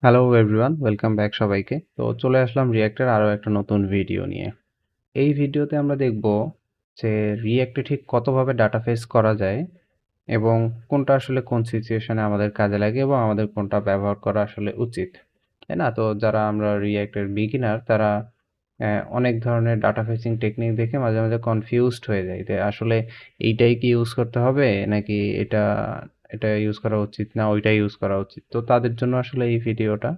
Hello everyone, welcome back সবাইকে। তো চলে আসলাম রিঅ্যাক্টের আরও একটা নতুন ভিডিও নিয়ে। এই ভিডিওতে আমরা দেখব যে রিঅ্যাক্টে ঠিক কতভাবে ডাটা ফেস করা যায় এবং কোনটা আসলে কোন সিচুয়েশনে আমাদের কাজে লাগে এবং আমাদের কোনটা ব্যবহার করা আসলে উচিত, তাই না? তো যারা আমরা রিঅ্যাক্টের বিগিনার তারা অনেক ধরনের ডাটা ফেসিং টেকনিক দেখে মাঝে মাঝে কনফিউজড হয়ে যায় যে আসলে এইটাই কি ইউজ করতে হবে নাকি এটা এটা ইউজ করা উচিত না ওইটাই ইউজ করা উচিত। তো তাদের জন্য আসলে এই ভিডিওটা।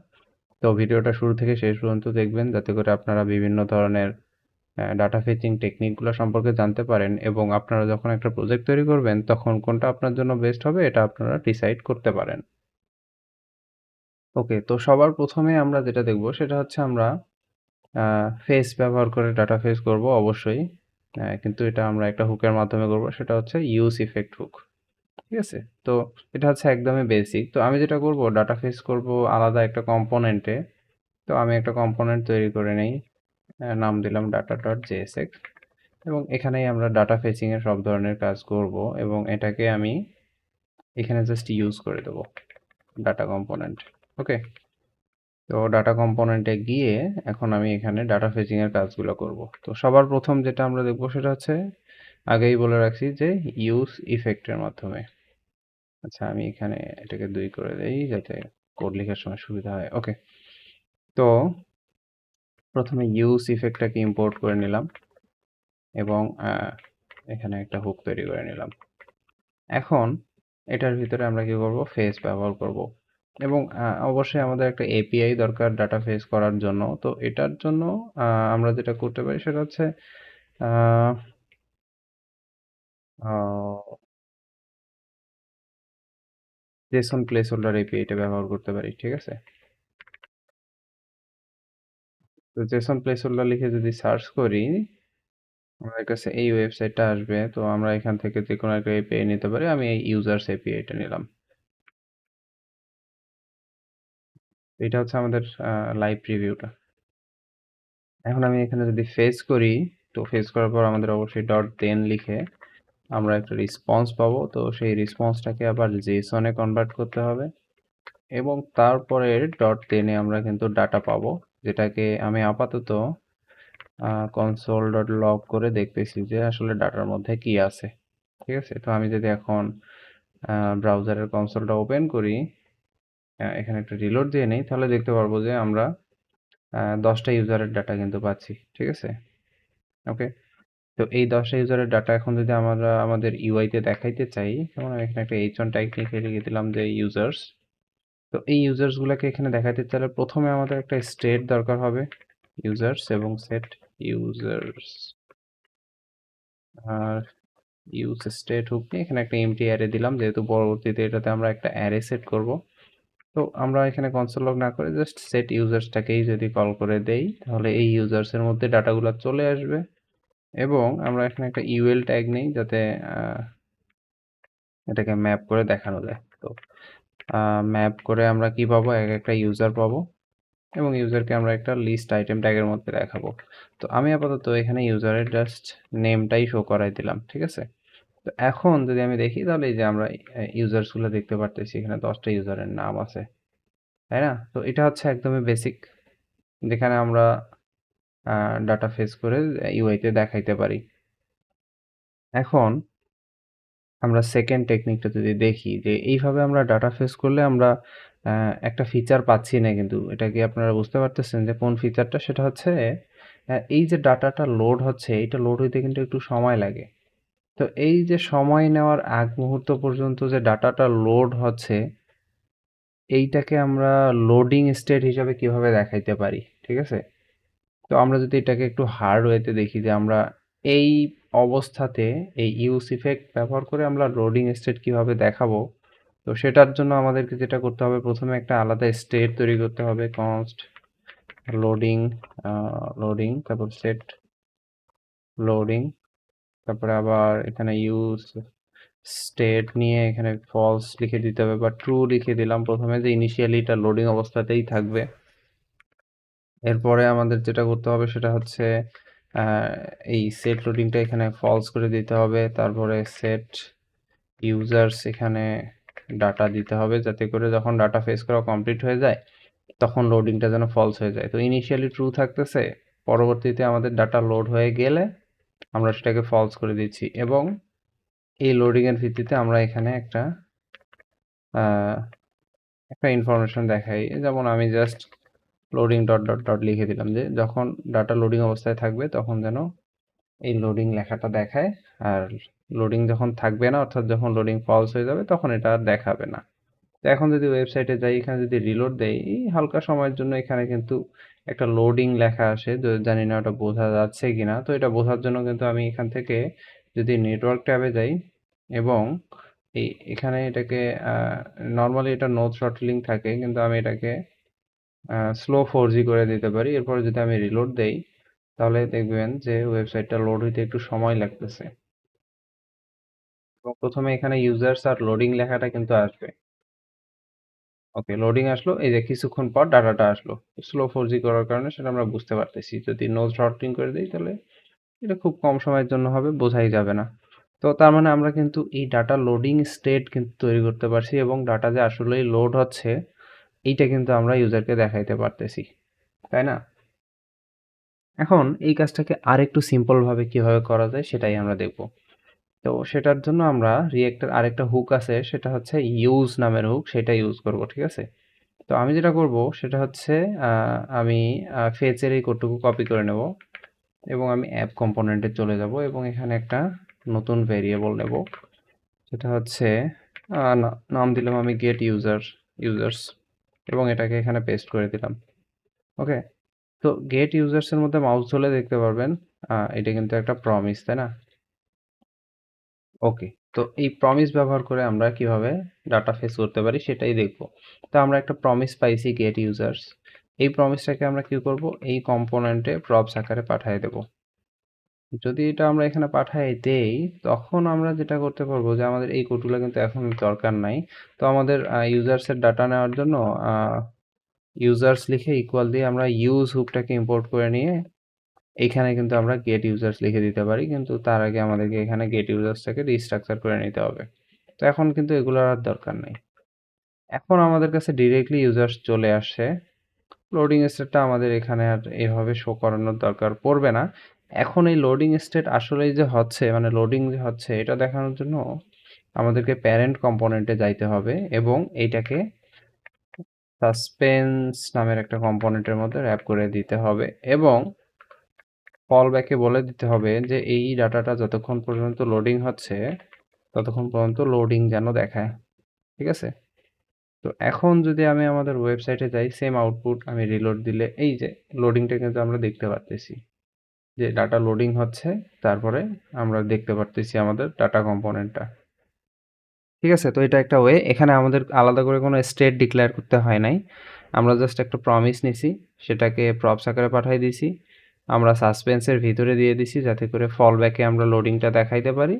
তো ভিডিওটা শুরু থেকে শেষ পর্যন্ত দেখবেন যাতে করে আপনারা বিভিন্ন ধরনের ডাটা ফেচিং টেকনিকগুলো সম্পর্কে জানতে পারেন এবং আপনারা যখন একটা প্রজেক্ট তৈরি করবেন তখন কোনটা আপনার জন্য বেস্ট হবে এটা আপনারা ডিসাইড করতে পারেন। ওকে, তো সবার প্রথমে আমরা যেটা দেখব সেটা হচ্ছে আমরা ফেস ব্যবহার করে ডাটা ফেস করব অবশ্যই। কিন্তু এটা আমরা একটা হুকের মাধ্যমে করব, সেটা হচ্ছে ইউজ ইফেক্ট হুক। ঠিক আছে? তো এটা হচ্ছে একদমই বেসিক। তো আমি যেটা করব ডাটা ফেস করব আলাদা একটা কম্পোনেন্টে। তো আমি একটা কম্পোনেন্ট তৈরি করে নেই, নাম দিলাম data.jsx এবং এখানেই আমরা ডাটা ফেচিং এর সব ধরনের কাজ করব এবং এটাকে আমি এখানে জাস্ট ইউজ করে দেব ডাটা কম্পোনেন্ট। ওকে, তো ডাটা কম্পোনেন্টে গিয়ে এখন আমি এখানে ডাটা ফেচিং এর কাজগুলো করব। তো সবার প্রথম যেটা আমরা দেখব সেটা হচ্ছে, আগেই বলে রাখছি যে ইউজ ইফেক্টের মাধ্যমে। আচ্ছা, আমি এখানে এটাকে 2 করে দেই যাতে কোড লেখার সময় সুবিধা হয়। ওকে, তো প্রথমে ইউজ ইফেক্টটাকে ইম্পোর্ট করে নিলাম এবং এখানে একটা হুক তৈরি করে নিলাম। এখন এটার ভিতরে আমরা কি করব, ফেস ব্যবহার করব এবং অবশ্যই আমাদের একটা এপিআই দরকার ডাটা ফেস করার জন্য। তো এটার জন্য আমরা যেটা করতে পারি সেটা হচ্ছে জেসন প্লেস হোল্ডার এপিআইটা ব্যবহার করতে পারি। ঠিক আছে, তো জেসন প্লেস হোল্ডার লিখে যদি সার্চ করি আমাদের কাছে এই ওয়েবসাইটটা আসবে। তো আমরা এখান থেকে যে কোনো একটা এপিআই নিতে পারি। আমি এই ইউজার্স এপিআইটা নিলাম। এটা হচ্ছে আমাদের লাইভ প্রিভিউটা। এখন আমি এখানে যদি ফেস করি, তো ফেস করার পর আমাদের অবশ্যই ডট দেন লিখে আমরা একটা রেসপন্স পাবো। তো সেই রেসপন্সটাকে আবার জেসনে কনভার্ট করতে হবে এবং তারপরে ডট দেনে আমরা কিন্তু ডাটা পাবো, যেটাকে আমি আপাতত কনসোল ডট লগ করে দেখতেছি যে আসলে ডাটার মধ্যে কি আছে। ঠিক আছে, তো আমি যদি এখন ব্রাউজারের কনসোলটা ওপেন করি, এখানে একটা রিলোড দিয়ে নেই, তাহলে দেখতে পারবো যে আমরা 10টা ইউজারের ডাটা কিন্তু পাচ্ছি। ঠিক আছে, ওকে। তো এই 10টা ইউজারের ডাটা এখন যদি আমরা আমাদের ইউআইতে দেখাইতে চাই, যেমন আমি এখানে একটা h1 টেকনিক লিখে দিলাম যে ইউজার্স। তো এই ইউজার্সগুলোকে এখানে দেখাইতে চাইলে প্রথমে আমাদের একটা স্টেট দরকার হবে, ইউজার্স এবং সেট ইউজার্স আর ইউজ স্টেট হুক নিয়ে এখানে একটা এমটি অ্যারে দিলাম, যেহেতু পরবর্তীতে এটাতে আমরা একটা অ্যারে সেট করব। তো আমরা এখানে কনসোল লগ না করে জাস্ট সেট ইউজার্সটাকেই যদি কল করে দেই, তাহলে এই ইউজার্সের মধ্যে ডাটাগুলো চলে আসবে এবং আমরা এখানে একটা ইউএল ট্যাগ নেই যাতে এটাকে ম্যাপ করে দেখানো যায়। তো ম্যাপ করে আমরা কি পাবো, একটা ইউজার পাবো এবং ইউজারকে আমরা একটা লিস্ট আইটেম ট্যাগের মধ্যে দেখাবো। তো আমি আপাতত এখানে ইউজারের জাস্ট নেমটাই শো করাই দিলাম। ঠিক আছে, তো এখন যদি আমি দেখি তাহলে এই যে আমরা ইউজার্সগুলো দেখতে পারতেছি, এখানে 10টা ইউজারের নাম আছে, তাই না? তো এটা হচ্ছে একদমই বেসিক, যেখানে আমরা ডাটা ফেস করে ইউআইতে দেখাইতে পারি। এখন আমরা সেকেন্ড টেকনিকটা যদি দেখি যে এইভাবে আমরা ডাটা ফেস করলে আমরা একটা ফিচার পাচ্ছি না, কিন্তু এটা কি আপনারা বুঝতে পারতেছেন যে কোন ফিচারটা? সেটা হচ্ছে এই যে ডাটাটা লোড হচ্ছে, এটা লোড হইতে কিন্তু একটু সময় লাগে। তো এই যে সময় নেওয়ার আগ মুহূর্ত পর্যন্ত যে ডাটাটা লোড হচ্ছে, এইটাকে আমরা লোডিং স্টেট হিসাবে কিভাবে দেখাইতে পারি? ঠিক আছে, তো আমরা যদি এটাকে একটু হার্ড ওয়েতে দেখি যে আমরা এই অবস্থাতে এই ইউজ ইফেক্ট ব্যবহার করে আমরা লোডিং স্টেট কিভাবে দেখাবো। তো সেটার জন্য আমাদেরকে যেটা করতে হবে, প্রথমে একটা আলাদা স্টেট তৈরি করতে হবে, কনস্ট লোডিং, লোডিং, তারপর সেট লোডিং, তারপরে আবার এখানে ইউজ স্টেট নিয়ে এখানে ফলস লিখে দিতে হবে বা ট্রু লিখে দিলাম প্রথমে, যে ইনিশিয়ালি এটা লোডিং অবস্থাতেই থাকবে। এরপরে আমাদের যেটা করতে হবে সেটা হচ্ছে এই সেট লোডিংটা এখানে ফলস করে দিতে হবে। তারপরে সেট ইউজার্স এখানে ডাটা দিতে হবে, যাতে করে যখন ডাটা ফেস করা কমপ্লিট হয়ে যায় তখন লোডিংটা যেন ফলস হয়ে যায়। তো ইনিশিয়ালি ট্রু থাকতেছে, পরবর্তীতে আমাদের ডাটা লোড হয়ে গেলে আমরা সেটাকে ফলস করে দিচ্ছি এবং এই লোডিং এর ভিত্তিতে আমরা এখানে একটা ইনফরমেশন দেখাই। যেমন আমি just loading dot dot dot লিখে দিলাম যে যখন ডাটা লোডিং অবস্থায় থাকবে তখন যেন এই লোডিং লেখাটা দেখায়, আর লোডিং যখন থাকবে না অর্থাৎ যখন লোডিং ফলস হয়ে যাবে তখন এটা আর দেখাবে না। তো এখন যদি ওয়েবসাইটে যাই, এখানে যদি রিলোড দেই, এই হালকা সময়ের জন্য এখানে কিন্তু একটা লোডিং লেখা আসে, জানি না ওটা বোঝা যাচ্ছে কিনা। তো এটা বোঝার জন্য কিন্তু আমি এখান থেকে যদি নেটওয়ার্ক ট্যাবে যাই এবং এখানে এটাকে নর্মালি এটা নো থ্রটলিং থাকে, কিন্তু আমি এটাকে স্লো 4G করে দিতে পারি। এরপরে যদি আমি রিলোড দেই তাহলে দেখবেন যে ওয়েবসাইটটা লোড হইতে একটু সময় লাগতেছে এবং প্রথমে এখানে ইউজার্স আর লোডিং লেখাটা কিন্তু আসবে। ওকে, লোডিং আসলো, এই যে কিছুক্ষণ পর ডাটাটা আসলো। স্লো 4G করার কারণে সেটা আমরা বুঝতে পারতেছি। যদি নো থ্রটলিং করে দিই তাহলে এটা খুব কম সময়ের জন্য হবে, বোঝাই যাবে না। তো তার মানে আমরা কিন্তু এই ডাটা লোডিং স্টেট কিন্তু তৈরি করতে পারছি এবং ডাটা যে আসলেই লোড হচ্ছে এইটা কিন্তু আমরা ইউজারকে দেখাইতে পারতেছি, তাই না? এখন এই কাজটাকে আরেকটু সিম্পল ভাবে কিভাবে করা যায় সেটাই আমরা দেখব। তো সেটার জন্য আমরা রিয়েক্টের আরেকটা হুক আছে, সেটা হচ্ছে ইউজ নামের হুক, সেটা ইউজ করব, ঠিক আছে? তো আমি যেটা করব সেটা হচ্ছে আমি ফেচের এই কোডটুকু কপি করে নেব এবং আমি অ্যাপ কম্পোনেন্টে চলে যাব এবং এখানে একটা নতুন ভেরিয়েবল নেব, সেটা হচ্ছে নাম দিলাম আমি গেট ইউজার্স এবং এটাকে এখানে পেস্ট করে দিলাম। ওকে, তো গেট ইউজার্সের মধ্যে মাউস ধরলে দেখতে পারবেন এটা কিন্তু একটা প্রমিস, তাই না? ওকে, তো এই প্রমিস ব্যবহার করে আমরা কিভাবে ডাটা ফেচ করতে পারি সেটাই দেখব। তো আমরা একটা প্রমিস পাইছি গেট ইউজার্স, এই প্রমিসটাকে আমরা কি করব, এই কম্পোনেন্টে প্রপস আকারে পাঠিয়ে দেব। যদি এটা আমরা এখানে পাঠাই দেই তখন আমরা যেটা করতে পারবো যে আমাদের এই কোডগুলো কিন্তু এখন দরকার নাই। তো আমাদের ইউজার্সের ডাটা নেওয়ার জন্য ইউজার্স লিখে ইকুয়াল দিয়ে আমরা ইউজ হুকটাকে ইম্পোর্ট করে নিয়ে এইখানে কিন্তু আমরা গেট ইউজার্স লিখে দিতে পারি, কিন্তু তার আগে আমাদেরকে এখানে গেট ইউজার্সটাকে রিস্ট্রাকচার করে নিতে হবে। তো এখন কিন্তু এগুলোর আর দরকার নেই। এখন আমাদের কাছে ডিরেক্টলি ইউজার্স চলে আসে। লোডিং স্টেটটা আমাদের এখানে আর এভাবে শো করানোর দরকার পড়বে না। এখন এই লোডিং স্টেট আসলেই যে হচ্ছে, মানে লোডিং যে হচ্ছে এটা দেখানোর জন্য আমাদেরকে প্যারেন্ট কম্পোনেন্টে যাইতে হবে এবং এইটাকে সাসপেন্স নামের একটা কম্পোনেন্টের মধ্যে র্যাপ করে দিতে হবে এবং কল ব্যাকে বলে দিতে হবে যে এই ডাটাটা যতক্ষণ পর্যন্ত লোডিং হচ্ছে ততক্ষণ পর্যন্ত লোডিং যেন দেখায়, ঠিক আছে? তো এখন যদি আমি আমাদের ওয়েবসাইটে যাই, সেম আউটপুট আমি রিলোড দিলে এই যে লোডিংটা কিন্তু আমরা দেখতে পারতেছি যে ডাটা লোডিং হচ্ছে, তারপরে আমরা দেখতে পারতেছি আমাদের ডাটা কম্পোনেন্টটা, ঠিক আছে? তো এটা একটা ওয়ে, এখানে আমাদের আলাদা করে কোনো স্টেট ডিক্লেয়ার করতে হয় নাই। আমরা জাস্ট একটা প্রমিস নিছি, সেটাকে প্রপস আকারে পাঠিয়ে দিছি, আমরা সাসপেন্সের ভিতরে দিয়ে দিছি যাতে করে ফল ব্যাকে আমরা লোডিংটা দেখাইতে পারি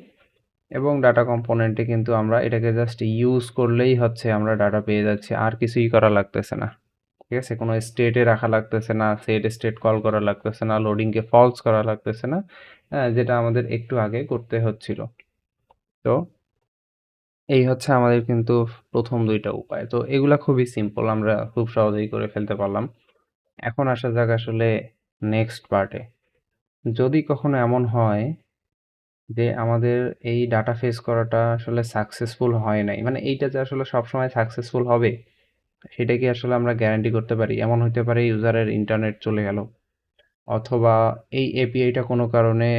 এবং ডাটা কম্পোনেন্টে কিন্তু আমরা এটাকে জাস্ট ইউজ করলেই হচ্ছে আমরা ডাটা পেয়ে যাচ্ছি, আর কিছুই করা লাগতেছে না, ঠিক আছে? কোনো স্টেটে রাখা লাগতেছে না, সেট স্টেট কল করা লাগতেছে না, লোডিংকে ফলস করা লাগতেছে না, যেটা আমাদের একটু আগে করতে হচ্ছিল। তো এই হচ্ছে আমাদের কিন্তু প্রথম দুইটা উপায়। তো এগুলা খুবই সিম্পল, আমরা খুব সহজেই করে ফেলতে পারলাম। এখন আসা যাক আসলে নেক্সট পার্টে। যদি কখনো এমন হয় যে আমাদের এই ডাটা ফেচ করাটা আসলে সাকসেসফুল হয় নাই, মানে এইটা যে আসলে সবসময় সাকসেসফুল হবে সেটা কি আসলে আমরা গ্যারান্টি করতে পারি? এমন হইতে পারে ইউজারের ইন্টারনেট চলে গেল অথবা এই এপিআইটা কোনো কারণে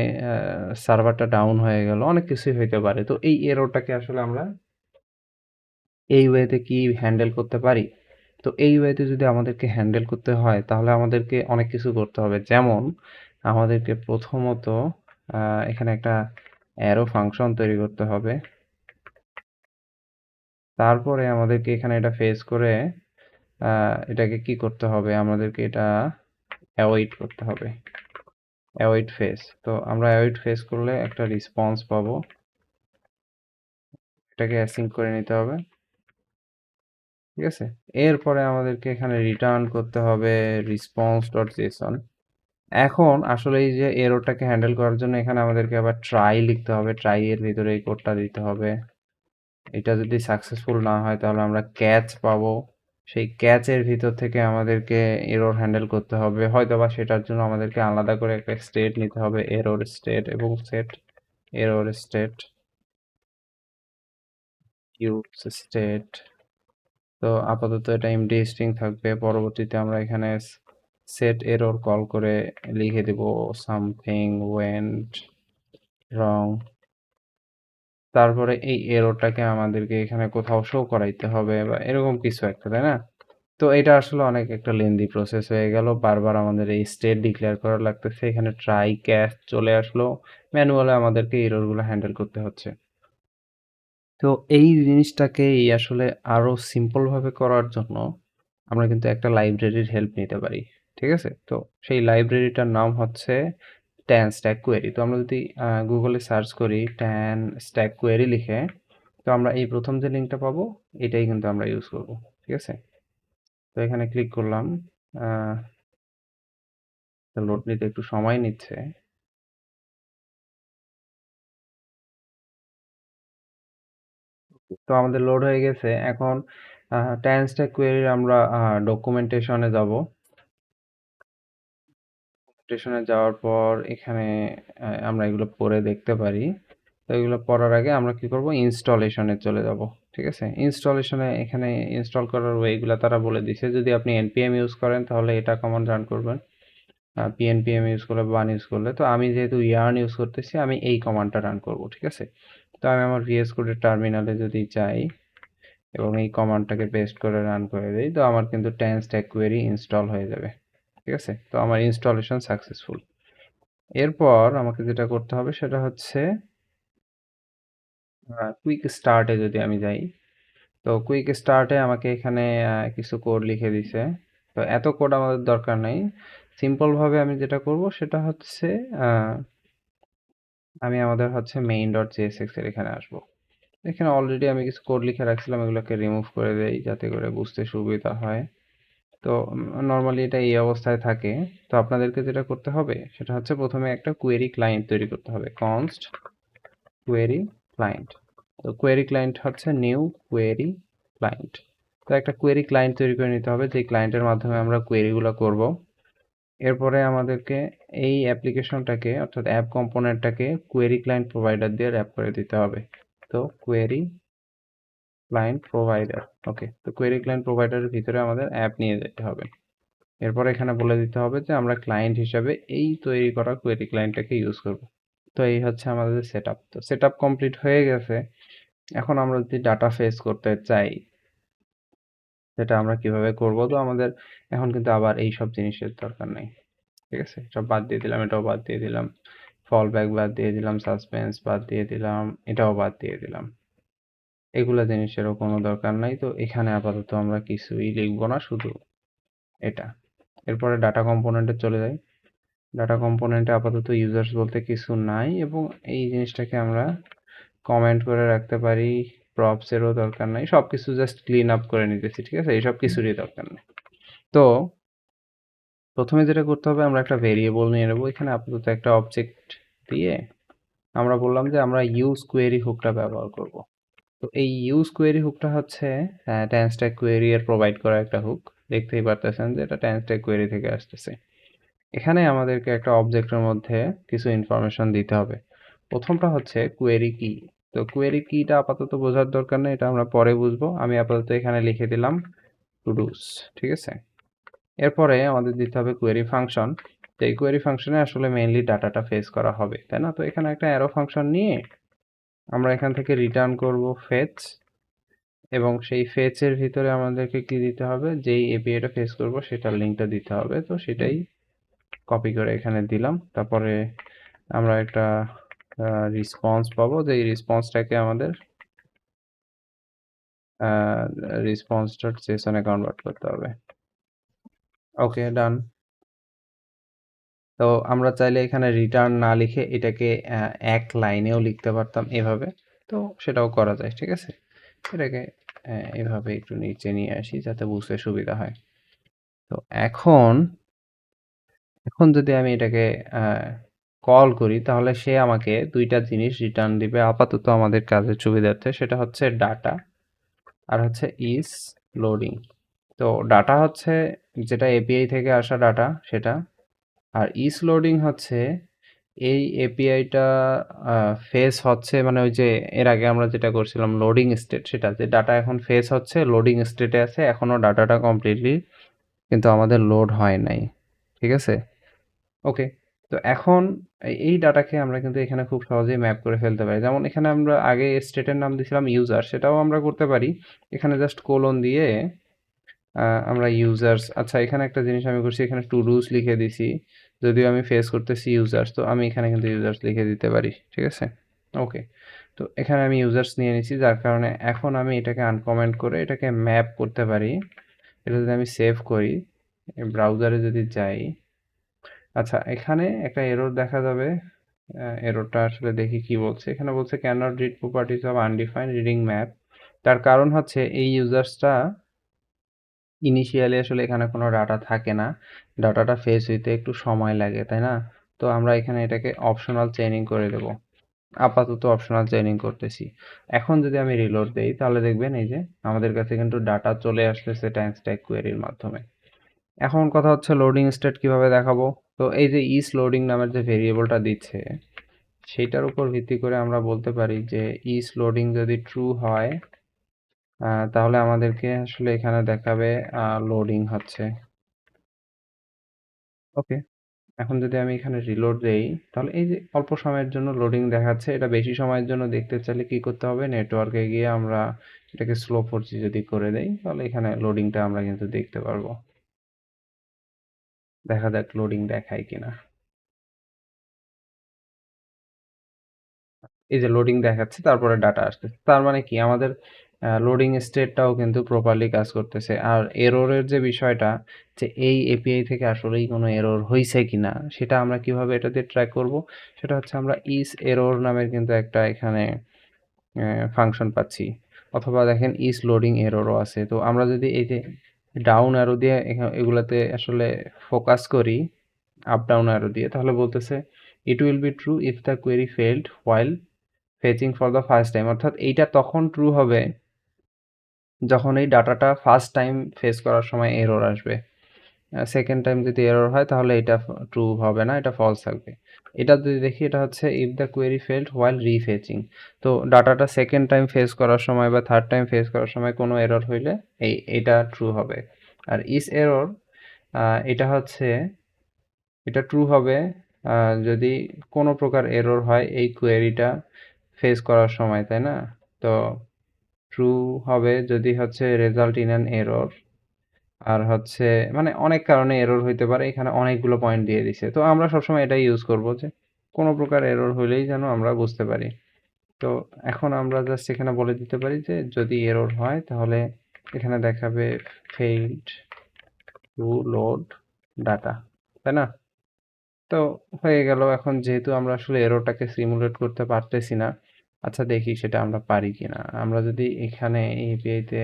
সার্ভারটা ডাউন হয়ে গেল, অনেক কিছুই হইতে পারে। তো এই এররটাকে আসলে আমরা এই ওয়েতে কি হ্যান্ডেল করতে পারি? তো এই ওয়েতে যদি আমাদেরকে হ্যান্ডেল করতে হয় তাহলে আমাদেরকে অনেক কিছু করতে হবে। যেমন আমাদেরকে প্রথমত এখানে একটা অ্যারো ফাংশন তৈরি করতে হবে। তারপরে আমাদেরকে এখানে এটা ফেচ করে এটাকে কি করতে হবে? আমাদেরকে এটা অ্যাওয়েট করতে হবে। Await face. তো আমরা অ্যাওয়েট ফেস করলে একটা রেসপন্স পাবো। এটাকে অ্যাসিঙ্ক করে নিতে হবে। ঠিক আছে? এরপরে আমাদেরকে এখানে রিটার্ন করতে হবে response.json। এখন আসলে এই যে এররটাকে হ্যান্ডেল করার জন্য এখানে আমাদেরকে আবার ট্রাই লিখতে হবে। ট্রাই এর ভিতরে এই কোডটা দিতে হবে। এটা যদি সাকসেসফুল না হয় তাহলে আমরা ক্যাচ পাবো। সেই ক্যাচের ভিতর থেকে আমাদেরকে এরর হ্যান্ডেল করতে হবে। হয়তোবা সেটার জন্য আমাদেরকে আলাদা করে একটা স্টেট নিতে হবে, এরর স্টেট এবং set error state, use state. তো আপাতত এটা এমডি স্ট্রিং থাকবে। পরবর্তীতে আমরা এখানে সেট এরর কল করে লিখে দেব সামথিং ওয়েন্ট রং। তারপরে এই এররটাকে আমাদেরকে এখানে কোথাও শো করাইতে হবে বা এরকম কিছু একটা, তাই না? তো এটা আসলে অনেক একটা লেন্দি প্রসেস হয়ে গেল। বারবার আমাদের এই স্টেট ডিক্লেয়ার করা লাগতেছে। এখানে ট্রাই ক্যাচ চলে আসলো। ম্যানুয়ালি আমাদেরকে এররগুলো হ্যান্ডেল করতে হচ্ছে। তো এই জিনিসটাকেই আসলে আরো সিম্পল ভাবে করার জন্য আমরা কিন্তু একটা লাইব্রেরির হেল্প নিতে পারি। ঠিক আছে? তো সেই লাইব্রেরিটার নাম হচ্ছে tan stack query। তো আমরা যদি গুগলে সার্চ করি tan stack query লিখে, তো আমরা এই প্রথম যে লিঙ্কটা পাবো এটাই কিন্তু আমরা ইউজ করব। ঠিক আছে? তো এখানে ক্লিক করলাম। লোড নিতে একটু সময় নিচ্ছে। তো আমাদের লোড হয়ে গেছে। এখন tan stack query আমরা ডকুমেন্টেশনে যাব। ডকুমেন্টেশনে যাওয়ার পর এখানে আমরা এগুলো পড়ে দেখতে পারি। তো এগুলো পড়ার আগে আমরা কি করব, ইনস্টলেশনে চলে যাব। ঠিক আছে? ইনস্টলেশনে এখানে ইনস্টল করার ওয়েগুলা তারা বলে দিছে। যদি আপনি npm ইউজ করেন তাহলে এটা কমান্ড রান করবেন। pnpm ইউজ করলে বা বান ইউজ করলে, তো আমি যেহেতু yarn ইউজ করতেছি আমি এই কমান্ডটা রান করব। ঠিক আছে? তো আমি আমার VS কোডের টার্মিনালে যদি যাই এবং এই কমান্ডটাকে পেস্ট করে রান করে দেই, তো আমার কিন্তু tan stack query ইনস্টল হয়ে যাবে। ঠিক আছে? তো আমার ইনস্টলেশন সাকসেসফুল। এরপর আমাকে যেটা করতে হবে সেটা হচ্ছে কুইক স্টার্টে যদি আমি যাই, তো কুইক স্টার্টে আমাকে এখানে কিছু কোড লিখে দিছে। তো এত কোড আমাদের দরকার নাই। সিম্পল ভাবে আমি যেটা করব সেটা হচ্ছে আমি আমাদের হচ্ছে main.jsx এর এখানে আসবো। এখানে অলরেডি আমি কিছু কোড লিখে রাখছিলাম, এগুলোকে রিমুভ করে দেই যাতে করে বুঝতে সুবিধা হয়। তো নরমালি এটা এই অবস্থায় থাকে। তো আপনাদেরকে যেটা করতে হবে সেটা হচ্ছে প্রথমে একটা কোয়েরি ক্লায়েন্ট তৈরি করতে হবে। const query client। তো কোয়েরি ক্লায়েন্ট হচ্ছে নিউ কোয়েরি ক্লায়েন্ট। তো একটা কোয়েরি ক্লায়েন্ট তৈরি করে নিতে হবে, যে ক্লায়েন্টের মাধ্যমে আমরা কোয়েরিগুলো করব। এরপরে আমাদেরকে এই অ্যাপ্লিকেশনটাকে অর্থাৎ অ্যাপ কম্পোনেন্টটাকে কোয়েরি ক্লায়েন্ট প্রোভাইডার দিয়ে র্যাপ করে দিতে হবে। তো কোয়েরি ক্লায়েন্ট প্রোভাইডার, ওকে। তো কোয়েরি ক্লায়েন্ট প্রোভাইডারের ভিতরে আমাদের অ্যাপ নিয়ে যেতে হবে। এরপর এখানে বলে দিতে হবে যে আমরা ক্লায়েন্ট হিসাবে এই তৈরি করা কোয়েরি ক্লায়েন্টটাকে ইউজ করব। তো এই হচ্ছে আমাদের সেটআপ। তো সেটআপ কমপ্লিট হয়ে গেছে। এখন আমরা যদি ডাটা ফেচ করতে চাই সেটা আমরা কিভাবে করব? তো আমাদের এখন কিন্তু আবার এই সব জিনিসের দরকার নেই। ঠিক আছে? সব বাদ দিয়ে দিলাম, এটাও বাদ দিয়ে দিলাম, ফল ব্যাক বাদ দিয়ে দিলাম, সাসপেন্স বাদ দিয়ে দিলাম, এটাও বাদ দিয়ে দিলাম। এগুলা জিনিসেরও কোনো দরকার নাই। তো এখানে আপাতত আমরা কিছুই লিখবো না, শুধু এটা। এরপরে ডাটা কম্পোনেন্টে চলে যাই। ডাটা কম্পোনেন্টে আপাতত ইউজার্স বলতে কিছু নাই এবং এই জিনিসটাকে আমরা কমেন্ট করে রাখতে পারি। প্রপস এরও দরকার নাই, সবকিছু জাস্ট ক্লিন আপ করে নিতেছি। ঠিক আছে? এইসব কিছুরই দরকার নেই। তো প্রথমে যেটা করতে হবে, আমরা একটা ভেরিয়েবল নিয়ে নেব। এখানে আপাতত একটা অবজেক্ট দিয়ে আমরা বললাম যে আমরা ইউজ কোয়েরি হুকটা ব্যবহার করব। তো এই ইউজ কোয়েরি হুকটা হচ্ছে tan stack query এর প্রোভাইড করা একটা হুক। দেখতেই পারতেছেন যে এটা tan stack query থেকে আসতেছে। এখানে আমাদেরকে একটা অবজেক্টের মধ্যে কিছু ইনফরমেশন দিতে হবে। প্রথমটা হচ্ছে কোয়েরি কি। তো কোয়েরি কিটা আপাতত বোঝার দরকার নেই, এটা আমরা পরে বুঝবো। আমি আপাতত এখানে লিখে দিলাম টুডুস। ঠিক আছে? এরপরে আমাদের দিতে হবে কোয়েরি ফাংশন। তো এই কোয়েরি ফাংশনে আসলে মেইনলি ডাটাটা ফেচ করা হবে, তাই না? তো এখানে একটা অ্যারো ফাংশন নিয়ে আমরা এখান থেকে রিটার্ন করব ফেচ, এবং সেই ফেচের ভিতরে আমাদেরকে কি দিতে হবে, যেই এপিআইটা ফেচ করব সেটার লিঙ্কটা দিতে হবে। তো সেটাই কপি করে এখানে দিলাম। তারপরে আমরা একটা রেসপন্স পাবো, যে এই রেসপন্সটাকে আমাদের response.json এ কনভার্ট করতে হবে। ওকে, ডান। তো আমরা চাইলে এখানে রিটার্ন না লিখে এটাকে এক লাইনেও লিখতে পারতাম এভাবে। তো সেটাও করা যায়। ঠিক আছে? এটাকে এভাবে একটু নিচে নিয়ে আসি যাতে বুঝতে সুবিধা হয়। তো এখন এখন যদি আমি এটাকে কল করি তাহলে সে আমাকে দুইটা জিনিস রিটার্ন দিবে আপাতত আমাদের কাজের সুবিধার্থে। সেটা হচ্ছে ডাটা আর হচ্ছে ইজ লোডিং। তো তো ডাটা হচ্ছে যেটা এপিআই থেকে আসা ডাটা সেটা। আর ইস লোডিং হচ্ছে এই এপিআইটা ফেস হচ্ছে মানে ওই যে এর আগে আমরা যেটা করছিলাম লোডিং স্টেট সেটা যে ডাটা এখন ফেস হচ্ছে লোডিং স্টেটে আছে এখনও ডাটাটা কমপ্লিটলি কিন্তু আমাদের লোড হয় নাই। ঠিক আছে? ওকে। তো এখন এই ডাটাকে আমরা কিন্তু এখানে খুব সহজেই ম্যাপ করে ফেলতে পারি। যেমন এখানে আমরা আগে স্টেটের নাম দিয়েছিলাম ইউজার, সেটাও আমরা করতে পারি। এখানে জাস্ট কোলন দিয়ে আমরা ইউজার্স আচ্ছা এখানে একটা জিনিস আমি করছি এখানে টু ডুজ লিখে দিছি। যদিও আমি ফেস করতেছি ইউজার্স তো আমি এখানে কিন্তু ইউজার্স লিখে দিতে পারি। ঠিক আছে? ওকে। তো এখানে আমি ইউজার্স নিয়ে নিছি যার কারণে এখন আমি এটাকে আনকমেন্ট করে এটাকে ম্যাপ করতে পারি। এটা যদি আমি সেভ করি, ব্রাউজারে যদি যাই, আচ্ছা এখানে একটা এরর দেখা যাবে। এররটা আসলে দেখি কি বলছে। এখানে বলছে cannot read properties of undefined reading map. তার কারণ হচ্ছে এই ইউজার্সটা ইনিশিয়ালি আসলে এখানে কোনো ডাটা থাকে না। ডাটাটা ফেচ হইতে একটু সময় লাগে, তাই না? তো আমরা এখানে এটাকে অপশনাল চেইনিং করে দেব। আপাতত অপশনাল চেইনিং করতেছি। এখন যদি আমি রিলোড দেই তাহলে দেখবেন এই যে আমাদের কাছে কিন্তু ডাটা চলে আসতেছে টাইম স্ট্যাক কোয়েরির মাধ্যমে। এখন কথা হচ্ছে লোডিং স্টেট কিভাবে দেখাবো? তো এই যে ইস লোডিং নামের যে ভেরিয়েবলটা দিচ্ছে সেইটার উপর ভিত্তি করে আমরা বলতে পারি যে ইস লোডিং যদি ট্রু হয় তাহলে আমাদেরকে আসলে এখানে দেখাবে লোডিং হচ্ছে। ওকে। এখন যদি আমি এখানে রিলোড দেই তাহলে এই যে অল্প সময়ের জন্য লোডিং দেখাচ্ছে। এটা বেশি সময়ের জন্য দেখতে চাইলে কি করতে হবে? নেটওয়ার্কে গিয়ে আমরা এটাকে স্লো 4G যদি করে দেই তাহলে এখানে লোডিংটা আমরা কিন্তু দেখতে পারবো। দেখা যাক লোডিং দেখায় কিনা। এই যে লোডিং দেখাচ্ছে তারপরে ডাটা আসতেছে। তার মানে কি আমাদের লোডিং স্টেটটাও কিন্তু প্রপারলি কাজ করতেছে। আর এররের যে বিষয়টা যে এই এপিআই থেকে আসলেই কোনো এরর হইছে কিনা সেটা আমরা কিভাবে এটা দিয়ে ট্র্যাক করব? সেটা হচ্ছে আমরা ইস এরর নামের কিন্তু একটা এখানে ফাংশন পাচ্ছি। অথবা দেখেন ইস লোডিং এররও আছে। তো আমরা যদি এই যে ডাউন অ্যারো দিয়ে এগুলাতে আসলে ফোকাস করি, আপ ডাউন অ্যারো দিয়ে তাহলে বলতেছে it will be true if the query failed while fetching for the first time. অর্থাৎ এইটা তখন ট্রু হবে যখন এই ডাটাটা ফার্স্ট টাইম ফেস করার সময় এরর আসবে। সেকেন্ড টাইম যদি এরর হয় তাহলে এটা ট্রু হবে না, এটা ফলস থাকবে। এটা যদি দেখি এটা হচ্ছে if the query failed while refetching. তো ডাটাটা সেকেন্ড টাইম ফেস করার সময় বা থার্ড টাইম ফেস করার সময় কোনো এরর হইলে এটা ট্রু হবে। আর ইস এরর এটা হচ্ছে এটা ট্রু হবে যদি কোনো প্রকার এরর হয় এই কোয়েরিটা ফেস করার সময়, তাই না? তো ট্রু হবে যদি হচ্ছে রেজাল্ট ইন অ্যান এরর। আর হচ্ছে মানে অনেক কারণে এরর হইতে পারে। এখানে অনেকগুলো পয়েন্ট দিয়ে দিছে। তো আমরা সবসময় এটাই ইউজ করব যে কোনো প্রকার এরর হইলেই যেন আমরা বুঝতে পারি। তো এখন আমরা জাস্ট এখানে বলে দিতে পারি যে যদি এরর হয় তাহলে এখানে দেখাবে ফেইলড টু লোড ডাটা, তাই না? তো হয়ে গেল। এখন যেহেতু আমরা আসলে এররটাকে সিমুলেট করতে পারতেছি না, আচ্ছা দেখি সেটা আমরা পারি কিনা। আমরা যদি এখানে এপিআইতে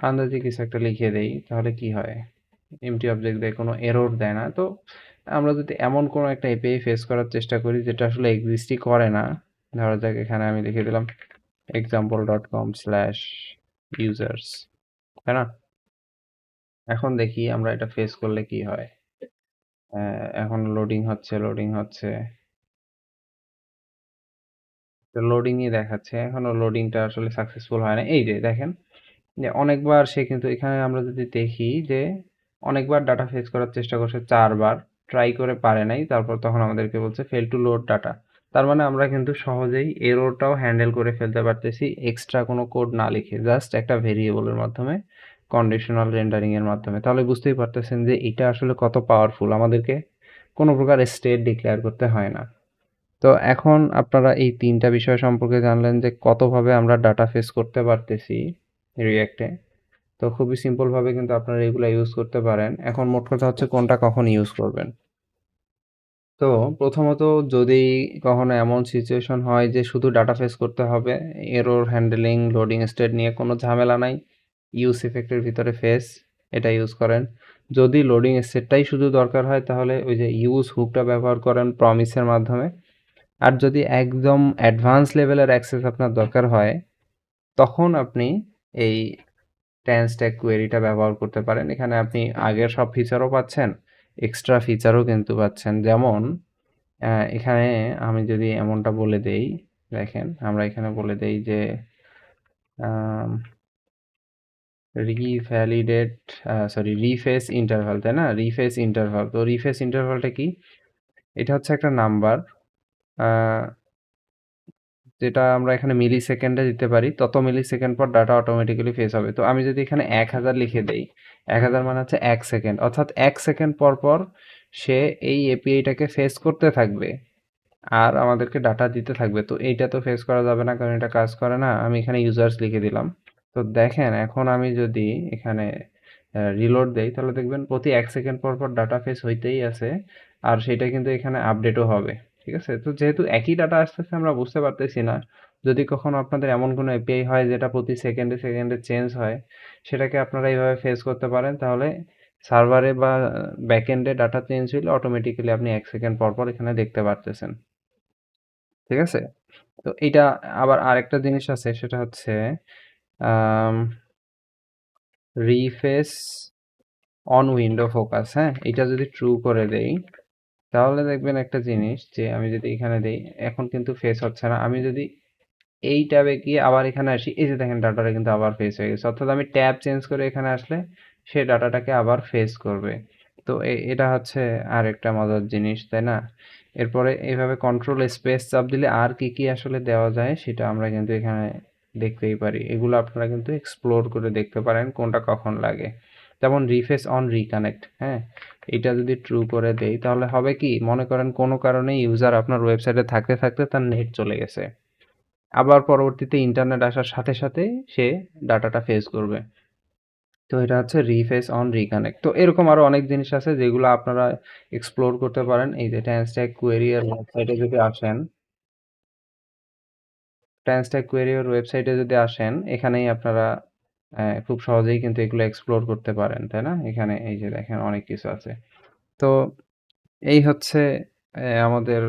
আন্দাজে কিছু একটা লিখে দেই তাহলে কি হয়? এমটি অবজেক্ট দেয়, কোনো এরর দেয় না। তো আমরা যদি এমন কোনো একটা এপিআই ফেস করার চেষ্টা করি যেটা আসলে এক্সিস্টই করে না, ধরা যাক এখানে আমি লিখে দিলাম example.com/users, তাই না? এখন দেখি আমরা এটা ফেস করলে কি হয়। এখন লোডিং হচ্ছে, লোডিং হচ্ছে। লোডিংই দেখাচ্ছে। এখনো লোডিংটা আসলে সাকসেসফুল হয় না। এই যে দেখেন যে অনেকবার সে কিন্তু এখানে আমরা যদি দেখি যে অনেকবার ডাটা ফেচ করার চেষ্টা করছে ৪ বার, ট্রাই করে পারে নাই। তারপর তখন আমাদেরকে বলছে ফেল টু লোড ডাটা। তার মানে আমরা কিন্তু সহজেই এররটাও হ্যান্ডেল করে ফেলতে পারতেছি এক্সট্রা কোনো কোড না লিখে। জাস্ট একটা ভেরিয়েবলের মাধ্যমে কন্ডিশনাল রেন্ডারিং এর মাধ্যমে। তাহলে বুঝতেই পারতেছেন যে এটা আসলে কত পাওয়ারফুল। আমাদেরকে কোনো প্রকার স্টেট ডিক্লেয়ার করতে হয় না। তো এখন আপনারা এই ৩ টা বিষয় সম্পর্কে জানলেন যে কতভাবে আমরা ডাটা ফেচ করতে পারতেছি রিঅ্যাক্টে। তো খুবই সিম্পলভাবে কিন্তু আপনারা এগুলা ইউজ করতে পারেন। এখন মোট কথা হচ্ছে কোনটা কখন ইউজ করবেন। তো প্রথমত যদি কখনো এমন সিচুয়েশন হয় যে শুধু ডাটা ফেচ করতে হবে, এরর হ্যান্ডলিং, লোডিং স্টেট নিয়ে কোনো ঝামেলা নাই, ইউজ ইফেক্টের ভিতরে ফেস এটা ইউজ করেন। যদি লোডিং স্টেটটাই শুধু দরকার হয় তাহলে ওই যে ইউজ হুকটা ব্যবহার করেন প্রমিসের মাধ্যমে। আর যদি একদম অ্যাডভান্স লেভেলের অ্যাক্সেস আপনার দরকার হয় তখন আপনি এই ট্যান্স ট্যাগ কোয়েরিটা ব্যবহার করতে পারেন। এখানে আপনি আগের সব ফিচারও পাচ্ছেন, এক্সট্রা ফিচারও কিন্তু পাচ্ছেন। যেমন এখানে আমি যদি এমনটা বলে দেই, দেখেন আমরা এখানে বলে দেই যে আম রিভ্যালিডেট সরি রিফেস ইন্টারভাল, তাই না? রিফেস ইন্টারভাল। তো রিফেস ইন্টারভালটা কি? এটা হচ্ছে একটা নাম্বার আ যেটা আমরা এখানে মিলি সেকেন্ডে দিতে পারি। তত মিলি সেকেন্ড পর ডাটা অটোমেটিক্যালি ফেস হবে। তো আমি যদি এখানে 1000 লিখে দেই, 1000 মানে হচ্ছে 1 সেকেন্ড। অর্থাৎ 1 সেকেন্ড পর, পর সে এই এপিআইটাকে ফেস করতে থাকবে। আর আমাদেরকে ডাটা দিতে থাকবে। তো এইটা তো ফেস করা যাবে না, কারণ এটা কাজ করে না। আমি এখানে ইউজার্স লিখে দিলাম। তো দেখেন এখন আমি যদি এখানে রিলোড দেই, তাহলে দেখবেন প্রতি 1 সেকেন্ড পর, পর ডাটা ফেস হইতেই আছে। আর সেটা কিন্তু এখানে আপডেটও হবে। ঠিক আছে? তো যেহেতু একই ডাটা আসতেছে আমরা বুঝতে পারতেছি না। যদি কখনো আপনাদের এমন কোনো এপিআই হয় যেটা প্রতি সেকেন্ডে, সেকেন্ডে চেঞ্জ হয়, সেটাকে আপনারা এইভাবে ফেস করতে পারেন। তাহলে সার্ভারে বা ব্যাকএন্ডে ডাটা চেঞ্জ হইলে অটোমেটিক্যালি আপনি 1 সেকেন্ড পর, পর এখানে দেখতে পারতেছেন। ঠিক আছে? তো এইটা আবার আরেকটা জিনিস আছে, সেটা হচ্ছে আম রিফেস অন উইন্ডো ফোকাস, হ্যাঁ? এইটা যদি ট্রু করে দেই, তাহলে দেখবেন একটা জিনিস যে আমি যদি এখানে দেই, এখন কিন্তু ফেস হচ্ছে না। আমি যদি এই ট্যাবে গিয়ে আবার এখানে আসি, এই যে দেখেন ডাটাটা কিন্তু আবার ফেস হয়ে গেছে। অর্থাৎ আমি ট্যাব চেঞ্জ করে এখানে আসলে সে ডাটাটাকে আবার ফেস করবে। তো এটা হচ্ছে আরেকটা মজার জিনিস, তাই না? এরপরে এইভাবে কন্ট্রোল স্পেস চাপ দিলে আর কি আসলে দেওয়া যায় সেটা আমরা কিন্তু এখানে দেখতেই পারি। এগুলো আপনারা কিন্তু এক্সপ্লোর করে দেখতে পারেন কোনটা কখন লাগে। যেমন রিফেস অন রিকানেক্ট, হ্যাঁ? এটা যদি ট্রু করে দেই তাহলে হবে কি? মনে করেন কোনো কারণে ইউজার আপনার ওয়েবসাইটে থাকতে, থাকতে তার নেট চলে গেছে। আবার পরবর্তীতে ইন্টারনেট আসার সাথে, সাথে সে ডাটাটা ফেস করবে। তো এটা হচ্ছে রিফেস অন রিকানেক্ট। তো এরকম আরো অনেক জিনিস আছে যেগুলো আপনারা এক্সপ্লোর করতে পারেন। এই যে ট্যানস্ট্যাক কোয়েরি এর ওয়েবসাইটে যদি আসেন, ট্যানস্ট্যাক কোয়েরি এর ওয়েবসাইটে যদি আসেন, এখানেই আপনারা খুব সহজেই কিন্তু এগুলো এক্সপ্লোর করতে পারেন, তাই না? এখানে এই যে দেখেন অনেক কিছু আছে। তো এই হচ্ছে আমাদের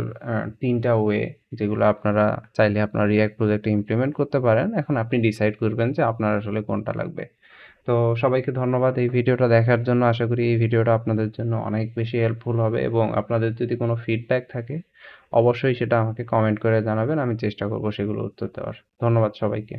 ৩ টা ওয়ে যেগুলো আপনারা চাইলে আপনার React প্রজেক্টে ইমপ্লিমেন্ট করতে পারেন। এখন আপনি ডিসাইড করবেন যে আপনার আসলে কোনটা লাগবে। তো সবাইকে ধন্যবাদ এই ভিডিওটা দেখার জন্য। আশা করি এই ভিডিওটা আপনাদের জন্য অনেক বেশি হেল্পফুল হবে এবং আপনাদের যদি কোনো ফিডব্যাক থাকে, অবশ্যই সেটা আমাকে কমেন্ট করে জানাবেন। আমি চেষ্টা করব সেগুলো উত্তর দেওয়ার। ধন্যবাদ সবাইকে।